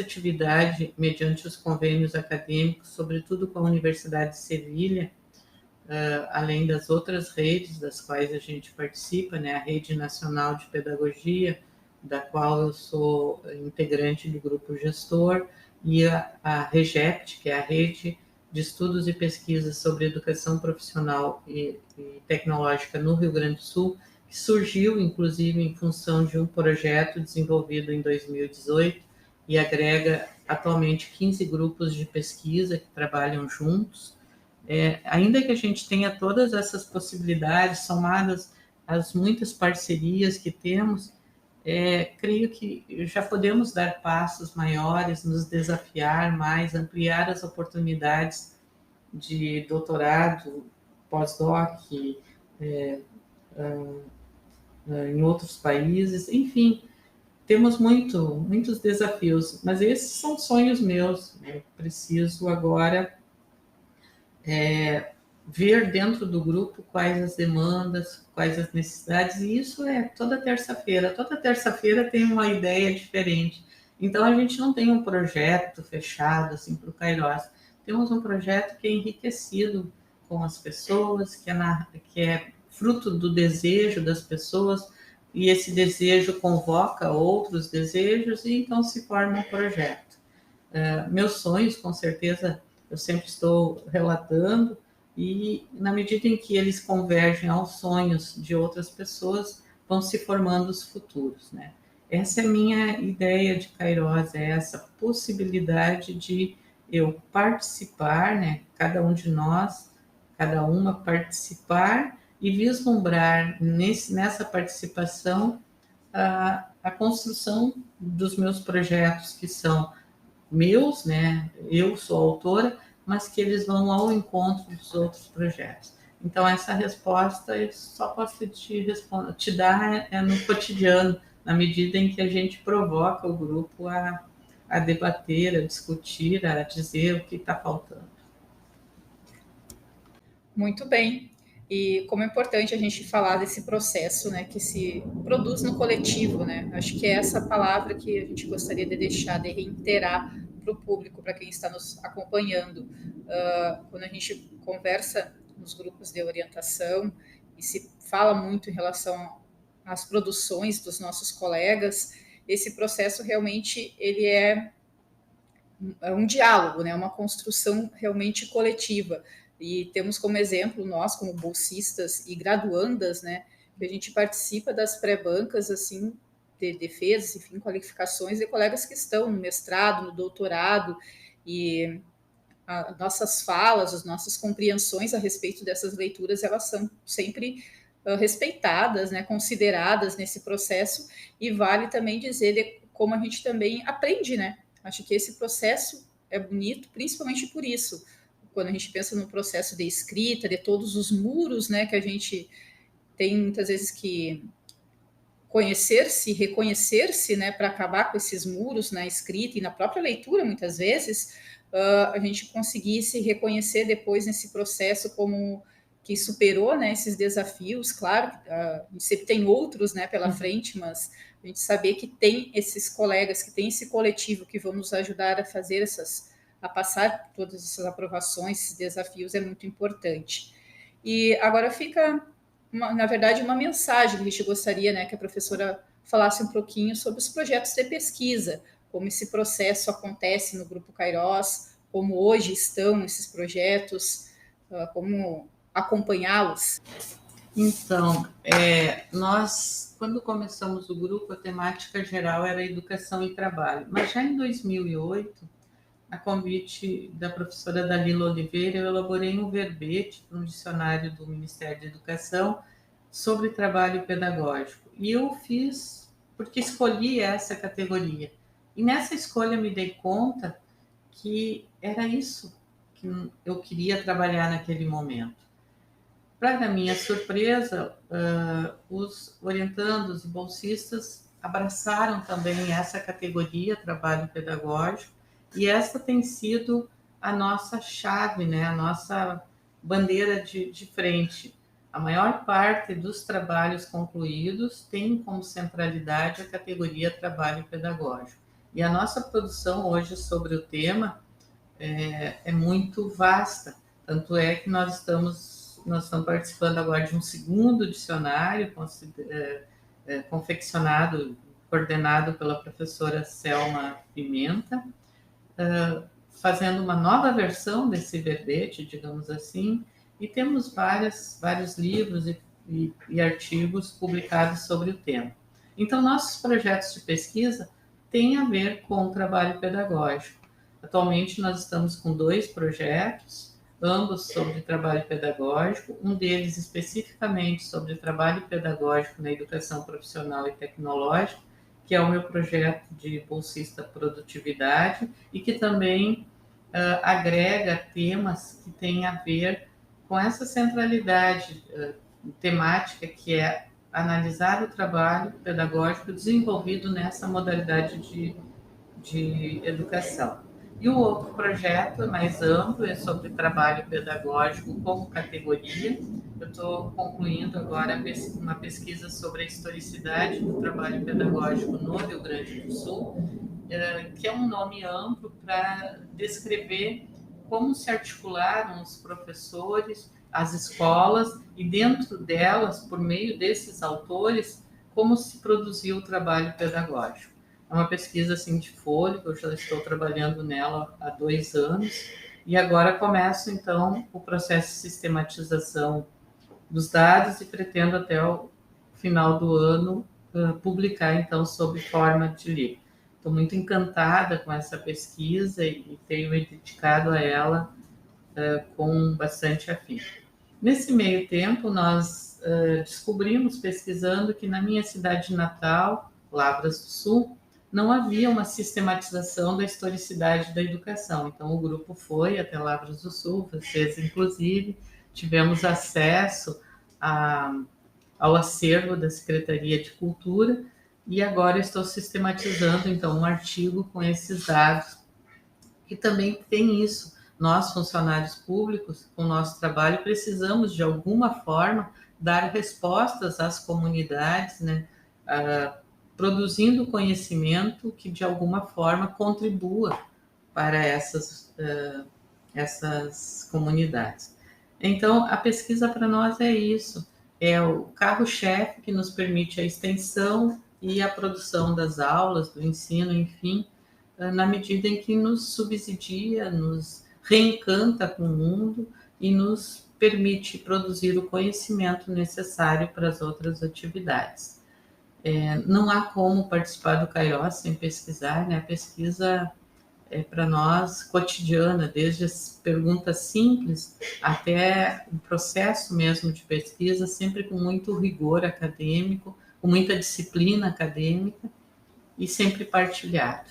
atividade mediante os convênios acadêmicos, sobretudo com a Universidade de Sevilha, além das outras redes das quais a gente participa, né, a Rede Nacional de Pedagogia, da qual eu sou integrante do grupo gestor, e a REGEPT, que é a Rede de Estudos e Pesquisas sobre Educação Profissional e Tecnológica no Rio Grande do Sul, que surgiu, inclusive, em função de um projeto desenvolvido em 2018 e agrega atualmente 15 grupos de pesquisa que trabalham juntos. Ainda que a gente tenha todas essas possibilidades, somadas às muitas parcerias que temos, creio que já podemos dar passos maiores, nos desafiar mais, ampliar as oportunidades de doutorado, pós-doc, em outros países, enfim, temos muitos desafios, mas esses são sonhos meus. Eu preciso agora ver dentro do grupo quais as demandas, quais as necessidades, e isso é toda terça-feira. Toda terça-feira tem uma ideia diferente. Então, a gente não tem um projeto fechado assim, para o Kairos. Temos um projeto que é enriquecido com as pessoas, que é fruto do desejo das pessoas, e esse desejo convoca outros desejos, e então se forma um projeto. Meus sonhos, com certeza, eu sempre estou relatando, e na medida em que eles convergem aos sonhos de outras pessoas, vão se formando os futuros, né? Essa é a minha ideia de Kairos, é essa possibilidade de eu participar, né? Cada um de nós, cada uma participar e vislumbrar nessa participação a construção dos meus projetos, que são meus, né? Eu sou autora, mas que eles vão ao encontro dos outros projetos. Então, essa resposta eu só posso te dar no cotidiano, na medida em que a gente provoca o grupo a debater, a discutir, a dizer o que está faltando. Muito bem. E como é importante a gente falar desse processo, né, que se produz no coletivo, né? Acho que é essa palavra que a gente gostaria de deixar, de reiterar para o público, para quem está nos acompanhando. Quando a gente conversa nos grupos de orientação e se fala muito em relação às produções dos nossos colegas, esse processo realmente ele é um diálogo, né? Uma construção realmente coletiva. E temos como exemplo, nós como bolsistas e graduandas, né, que a gente participa das pré-bancas, assim, de defesas, enfim, qualificações de colegas que estão no mestrado, no doutorado, e nossas falas, as nossas compreensões a respeito dessas leituras, elas são sempre respeitadas, né, consideradas nesse processo, e vale também dizer de como a gente também aprende, né? Acho que esse processo é bonito, principalmente por isso. Quando a gente pensa no processo de escrita, de todos os muros, né, que a gente tem muitas vezes que conhecer-se, reconhecer-se, né, para acabar com esses muros na escrita e na própria leitura, muitas vezes, a gente conseguir se reconhecer depois nesse processo como que superou, né, esses desafios. Claro, a gente sempre tem outros, né, pela frente, mas a gente saber que tem esses colegas, que tem esse coletivo que vão nos ajudar a fazer a passar todas essas aprovações, esses desafios, é muito importante. E agora fica, na verdade, uma mensagem que a gente gostaria, né, que a professora falasse um pouquinho sobre os projetos de pesquisa, como esse processo acontece no Grupo Kairos, como hoje estão esses projetos, como acompanhá-los. Então, nós, quando começamos o grupo, a temática geral era educação e trabalho, mas já em 2008, a convite da professora Dalila Oliveira, eu elaborei um verbete para um dicionário do Ministério da Educação sobre trabalho pedagógico. E eu fiz porque escolhi essa categoria. E nessa escolha me dei conta que era isso que eu queria trabalhar naquele momento. Para minha surpresa, os orientandos e bolsistas abraçaram também essa categoria, trabalho pedagógico, e essa tem sido a nossa chave, né? A nossa bandeira de frente. A maior parte dos trabalhos concluídos tem como centralidade a categoria trabalho pedagógico. E a nossa produção hoje sobre o tema é muito vasta, tanto é que nós estamos participando agora de um segundo dicionário confeccionado, coordenado pela professora Selma Pimenta, fazendo uma nova versão desse verbete, digamos assim, e temos vários livros e artigos publicados sobre o tema. Então, nossos projetos de pesquisa têm a ver com o trabalho pedagógico. Atualmente, nós estamos com 2 projetos, ambos sobre trabalho pedagógico, um deles especificamente sobre trabalho pedagógico na educação profissional e tecnológica, que é o meu projeto de bolsista produtividade e que também agrega temas que têm a ver com essa centralidade temática, que é analisar o trabalho pedagógico desenvolvido nessa modalidade de educação. E o outro projeto mais amplo é sobre trabalho pedagógico como categoria. Eu estou concluindo agora uma pesquisa sobre a historicidade do trabalho pedagógico no Rio Grande do Sul, que é um nome amplo para descrever como se articularam os professores, as escolas, e dentro delas, por meio desses autores, como se produziu o trabalho pedagógico. É uma pesquisa assim de fôlego, eu já estou trabalhando nela há 2 anos, e agora começo então o processo de sistematização dos dados e pretendo até o final do ano publicar então sob forma de livro. Estou muito encantada com essa pesquisa e tenho me dedicado a ela com bastante afinco. Nesse meio tempo, nós descobrimos, pesquisando, que na minha cidade natal, Lavras do Sul, não havia uma sistematização da historicidade da educação. Então, o grupo foi até Lavras do Sul, vocês, inclusive, tivemos acesso ao acervo da Secretaria de Cultura, e agora estou sistematizando, então, um artigo com esses dados. E também tem isso, nós, funcionários públicos, com o nosso trabalho, precisamos, de alguma forma, dar respostas às comunidades, né? Produzindo conhecimento que, de alguma forma, contribua para essas comunidades. Então, a pesquisa para nós é isso, é o carro-chefe que nos permite a extensão e a produção das aulas, do ensino, enfim, na medida em que nos subsidia, nos reencanta com o mundo e nos permite produzir o conhecimento necessário para as outras atividades. Não há como participar do Kairos sem pesquisar, né? A pesquisa é para nós cotidiana, desde as perguntas simples até o processo mesmo de pesquisa, sempre com muito rigor acadêmico, com muita disciplina acadêmica e sempre partilhado.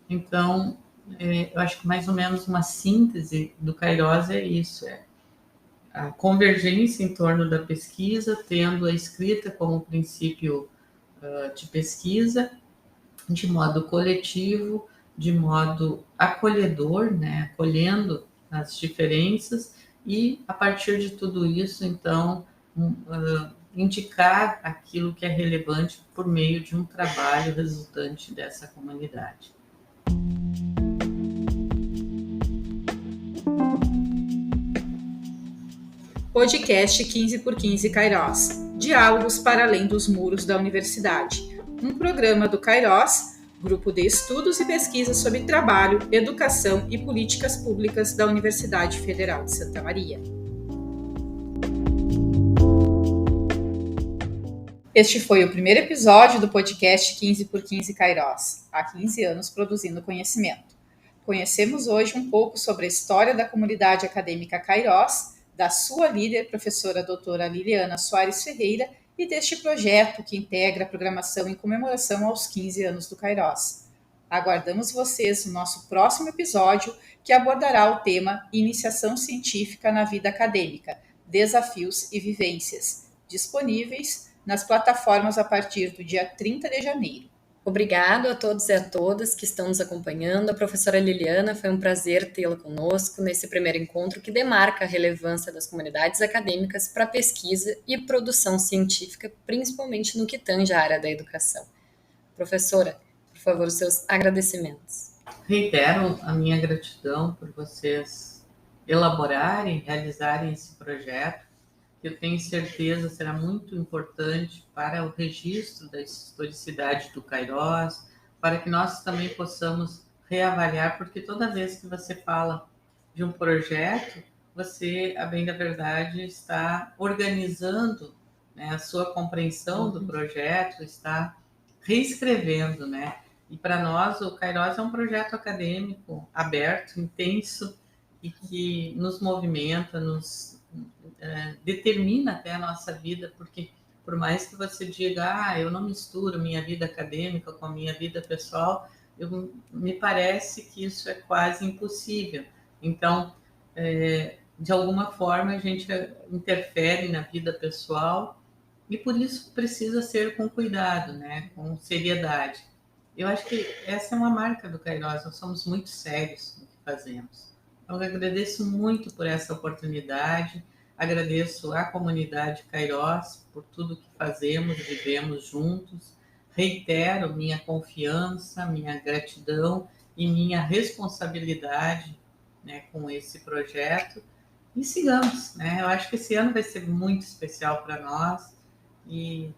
Então, eu acho que mais ou menos uma síntese do Kairos é isso, a convergência em torno da pesquisa, tendo a escrita como princípio de pesquisa, de modo coletivo, de modo acolhedor, né? Acolhendo as diferenças, e a partir de tudo isso, então, indicar aquilo que é relevante por meio de um trabalho resultante dessa comunidade. Podcast 15 por 15 Kairos. Diálogos para além dos muros da universidade. Um programa do Kairos, Grupo de Estudos e Pesquisas sobre Trabalho, Educação e Políticas Públicas da Universidade Federal de Santa Maria. Este foi o primeiro episódio do podcast 15 por 15 Kairos, há 15 anos produzindo conhecimento. Conhecemos hoje um pouco sobre a história da comunidade acadêmica Kairos, da sua líder, professora doutora Liliana Soares Ferreira, e deste projeto que integra a programação em comemoração aos 15 anos do Kairos. Aguardamos vocês no nosso próximo episódio, que abordará o tema Iniciação Científica na Vida Acadêmica, Desafios e Vivências, disponíveis nas plataformas a partir do dia 30 de janeiro. Obrigado a todos e a todas que estão nos acompanhando. A professora Liliana, foi um prazer tê-la conosco nesse primeiro encontro que demarca a relevância das comunidades acadêmicas para a pesquisa e produção científica, principalmente no que tange à área da educação. Professora, por favor, os seus agradecimentos. Reitero a minha gratidão por vocês elaborarem, realizarem esse projeto, que eu tenho certeza será muito importante para o registro da historicidade do Kairos, para que nós também possamos reavaliar, porque toda vez que você fala de um projeto, você, a bem da verdade, está organizando, né, a sua compreensão do projeto, está reescrevendo, né? E para nós, o Kairos é um projeto acadêmico aberto, intenso, e que nos movimenta, nos determina até a nossa vida, porque por mais que você diga, eu não misturo minha vida acadêmica com a minha vida pessoal, me parece que isso é quase impossível. Então, de alguma forma, a gente interfere na vida pessoal, e por isso precisa ser com cuidado, né? Com seriedade. Eu acho que essa é uma marca do Kairos, nós somos muito sérios no que fazemos. Então, eu agradeço muito por essa oportunidade, agradeço à comunidade Kairos por tudo que fazemos, vivemos juntos. Reitero minha confiança, minha gratidão e minha responsabilidade, né, com esse projeto. E sigamos, né? Eu acho que esse ano vai ser muito especial para nós e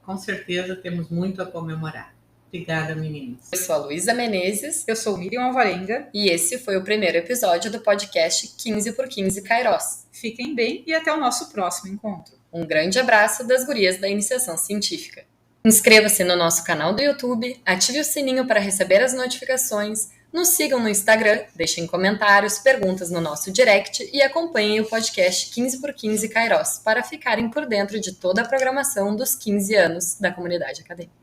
com certeza temos muito a comemorar. Obrigada, meninas. Eu sou a Luísa Menezes. Eu sou Miriam Alvarenga. E esse foi o primeiro episódio do podcast 15 por 15 Kairos. Fiquem bem e até o nosso próximo encontro. Um grande abraço das gurias da Iniciação Científica. Inscreva-se no nosso canal do YouTube, ative o sininho para receber as notificações, nos sigam no Instagram, deixem comentários, perguntas no nosso direct e acompanhem o podcast 15 por 15 Kairos para ficarem por dentro de toda a programação dos 15 anos da comunidade acadêmica.